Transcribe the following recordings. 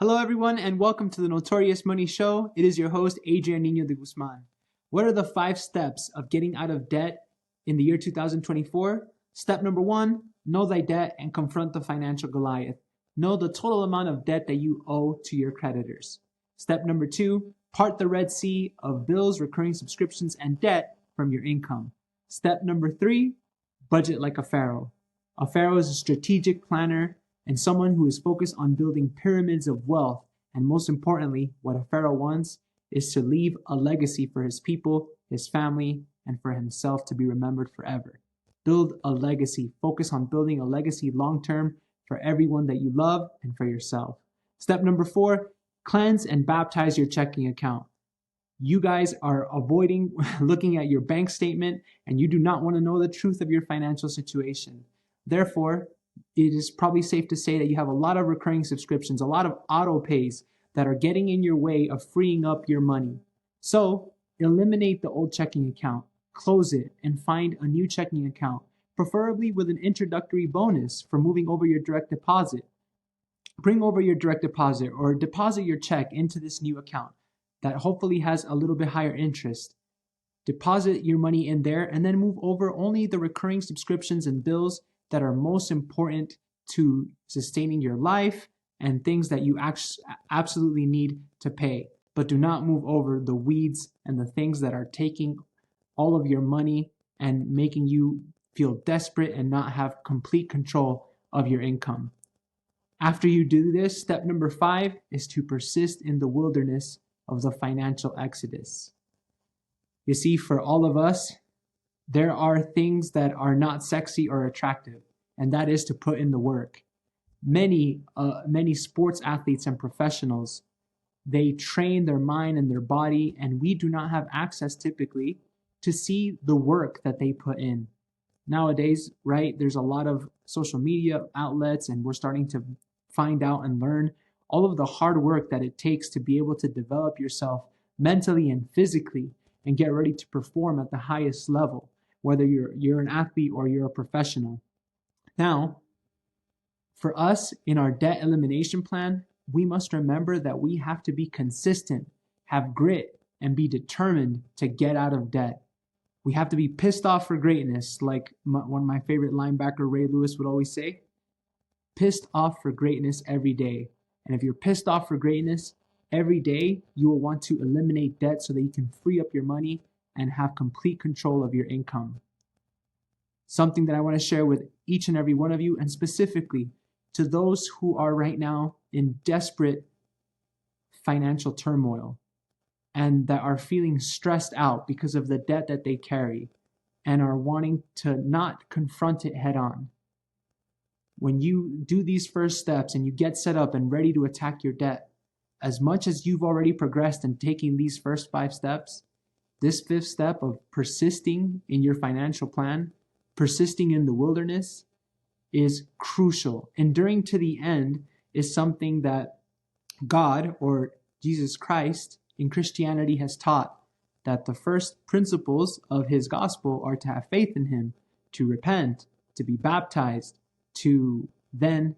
Hello, everyone, and welcome to the Notorious Money Show. It is your host, Adrian Nino de Guzman. What are the 5 steps of getting out of debt in the year 2024? Step number 1, know thy debt and confront the financial Goliath. Know the total amount of debt that you owe to your creditors. Step number 2, part the Red Sea of bills, recurring subscriptions, and debt from your income. Step number 3, budget like a pharaoh. A pharaoh is a strategic planner and someone who is focused on building pyramids of wealth. And most importantly, what a pharaoh wants is to leave a legacy for his people, his family, and for himself to be remembered forever. Build a legacy. Focus on building a legacy long-term for everyone that you love and for yourself. Step number 4, cleanse and baptize your checking account. You guys are avoiding looking at your bank statement, and you do not want to know the truth of your financial situation. Therefore, it is probably safe to say that you have a lot of recurring subscriptions, a lot of auto pays that are getting in your way of freeing up your money. So eliminate the old checking account, close it, and find a new checking account, preferably with an introductory bonus for moving over your direct deposit. Bring over your direct deposit or deposit your check into this new account that hopefully has a little bit higher interest. Deposit your money in there and then move over only the recurring subscriptions and bills that are most important to sustaining your life and things that you absolutely need to pay. But do not move over the weeds and the things that are taking all of your money and making you feel desperate and not have complete control of your income. After you do this, step number 5 is to persist in the wilderness of the financial exodus. You see, for all of us, there are things that are not sexy or attractive, and that is to put in the work. Many sports athletes and professionals, they train their mind and their body, and we do not have access typically to see the work that they put in. Nowadays, right, there's a lot of social media outlets, and we're starting to find out and learn all of the hard work that it takes to be able to develop yourself mentally and physically and get ready to perform at the highest level, whether you're an athlete or you're a professional. Now, for us in our debt elimination plan, we must remember that we have to be consistent, have grit, and be determined to get out of debt. We have to be pissed off for greatness, like one of my favorite linebacker, Ray Lewis, would always say. Pissed off for greatness every day. And if you're pissed off for greatness every day, you will want to eliminate debt so that you can free up your money and have complete control of your income. Something that I want to share with each and every one of you, and specifically to those who are right now in desperate financial turmoil and that are feeling stressed out because of the debt that they carry and are wanting to not confront it head on. When you do these first steps and you get set up and ready to attack your debt, as much as you've already progressed in taking these first 5 steps, this 5th step of persisting in your financial plan, persisting in the wilderness, is crucial. Enduring to the end is something that God, or Jesus Christ, in Christianity has taught, that the first principles of his gospel are to have faith in him, to repent, to be baptized, to then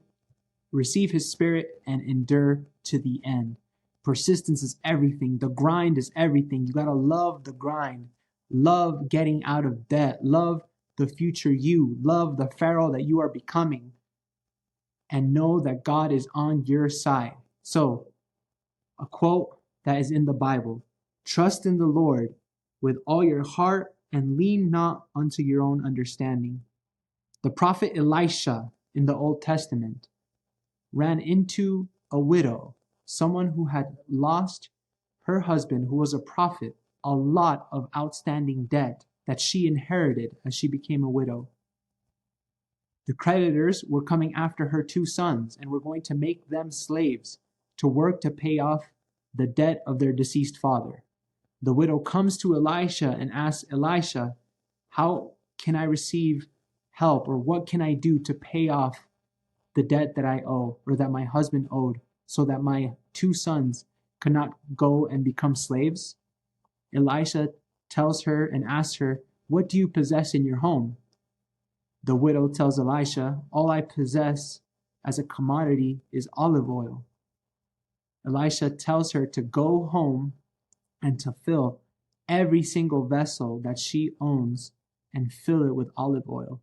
receive his spirit and endure to the end. Persistence is everything. The grind is everything. You got to love the grind. Love getting out of debt. Love the future you. Love the pharaoh that you are becoming. And know that God is on your side. So, a quote that is in the Bible: trust in the Lord with all your heart and lean not unto your own understanding. The prophet Elisha in the Old Testament ran into a widow, someone who had lost her husband, who was a prophet, a lot of outstanding debt that she inherited as she became a widow. The creditors were coming after her 2 sons and were going to make them slaves to work to pay off the debt of their deceased father. The widow comes to Elisha and asks Elisha, how can I receive help, or what can I do to pay off the debt that I owe, or that my husband owed, so that my 2 sons could not go and become slaves? Elisha tells her and asks her, what do you possess in your home? The widow tells Elisha, all I possess as a commodity is olive oil. Elisha tells her to go home and to fill every single vessel that she owns and fill it with olive oil.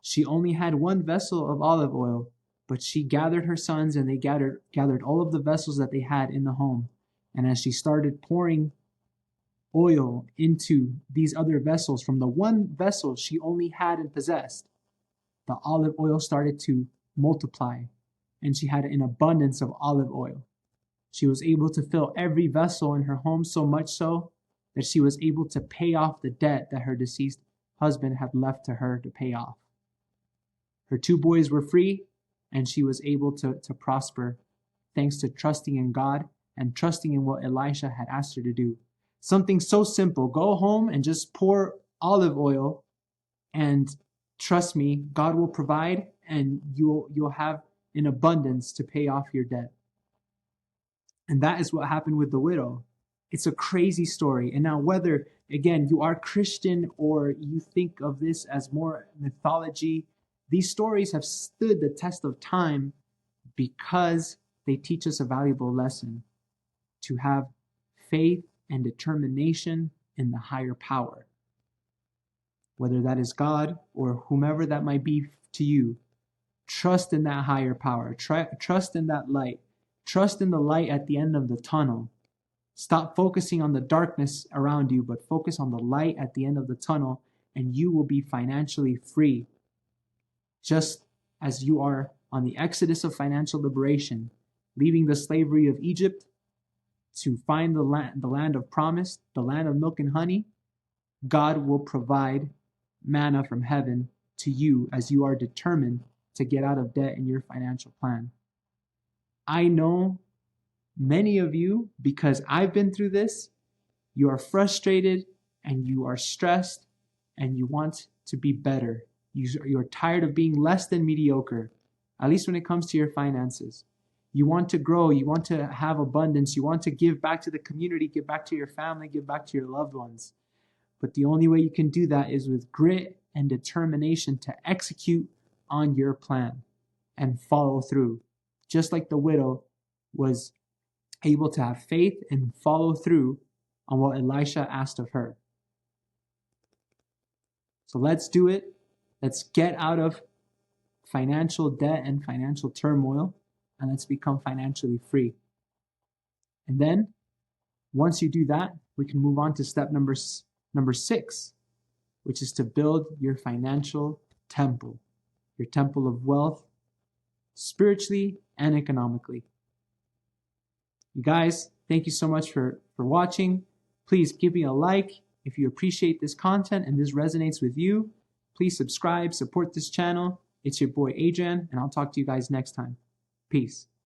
She only had one vessel of olive oil, but she gathered her sons and they gathered all of the vessels that they had in the home. And as she started pouring oil into these other vessels from the one vessel she only had and possessed, the olive oil started to multiply, and she had an abundance of olive oil. She was able to fill every vessel in her home, so much so that she was able to pay off the debt that her deceased husband had left to her to pay off. Her two boys were free, and she was able to prosper thanks to trusting in God and trusting in what Elisha had asked her to do. Something so simple. Go home and just pour olive oil, and trust me, God will provide, and you'll have an abundance to pay off your debt. And that is what happened with the widow. It's a crazy story. And now, whether, again, you are Christian or you think of this as more mythology, these stories have stood the test of time because they teach us a valuable lesson: to have faith and determination in the higher power. Whether that is God or whomever that might be to you, trust in that higher power. Trust in that light. Trust in the light at the end of the tunnel. Stop focusing on the darkness around you, but focus on the light at the end of the tunnel, and you will be financially free. Just as you are on the exodus of financial liberation, leaving the slavery of Egypt to find the land of promise, the land of milk and honey, God will provide manna from heaven to you as you are determined to get out of debt in your financial plan. I know many of you, because I've been through this, you are frustrated and you are stressed and you want to be better. You're tired of being less than mediocre, at least when it comes to your finances. You want to grow. You want to have abundance. You want to give back to the community, give back to your family, give back to your loved ones. But the only way you can do that is with grit and determination to execute on your plan and follow through. Just like the widow was able to have faith and follow through on what Elisha asked of her. So let's do it. Let's get out of financial debt and financial turmoil, and let's become financially free. And then, once you do that, we can move on to step number 6, which is to build your financial temple, your temple of wealth, spiritually and economically. You guys, thank you so much for watching. Please give me a like if you appreciate this content and this resonates with you. Please subscribe, support this channel. It's your boy Adrian, and I'll talk to you guys next time. Peace.